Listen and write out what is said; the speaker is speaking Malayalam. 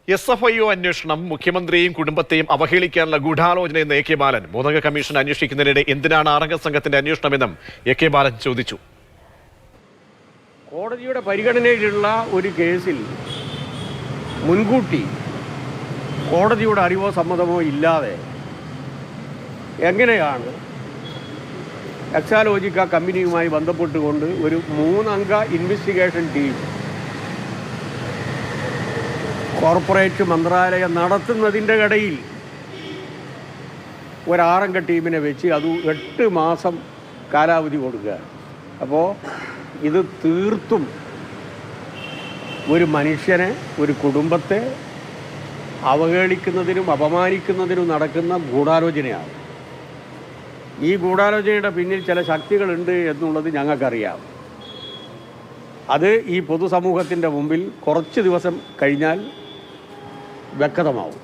SFIO അന്വേഷണം മുഖ്യമന്ത്രിയെയും കുടുംബത്തെയും അവഹേളിക്കാനുള്ള ഗൂഢാലോചനയെന്ന് AK ബാലൻ. മൂന്നംഗ കമ്മീഷൻ അന്വേഷിക്കുന്നതിനിടെ എന്തിനാണ് ആറംഗ സംഘത്തിന്റെ അന്വേഷണമെന്നും AK ബാലൻ ചോദിച്ചു. കോടതിയുടെ പരിഗണനയിലുള്ള ഒരു കേസിൽ മുൻകൂട്ടി കോടതിയുടെ അറിവോ സമ്മതമോ ഇല്ലാതെ എങ്ങനെയാണ് എക്സാലോജിക്ക കമ്പനിയുമായി ബന്ധപ്പെട്ടുകൊണ്ട് ഒരു 3 അംഗ ഇൻവെസ്റ്റിഗേഷൻ ടീം കോർപ്പറേറ്റ് മന്ത്രാലയം നടത്തുന്നതിൻ്റെ ഇടയിൽ ഒരു 6 അംഗ ടീമിനെ വെച്ച് അത് 8 മാസം കാലാവധി കൊടുക്കുക. അപ്പോൾ ഇത് തീർത്തും ഒരു മനുഷ്യനെ, ഒരു കുടുംബത്തെ അവഹേളിക്കുന്നതിനും അപമാനിക്കുന്നതിനും നടക്കുന്ന ഗൂഢാലോചനയാണ്. ഈ ഗൂഢാലോചനയുടെ പിന്നിൽ ചില ശക്തികളുണ്ട് എന്നുള്ളത് ഞങ്ങൾക്കറിയാം. അത് ഈ പൊതുസമൂഹത്തിൻ്റെ മുമ്പിൽ കുറച്ച് ദിവസം കഴിഞ്ഞാൽ വ്യക്തമാവും.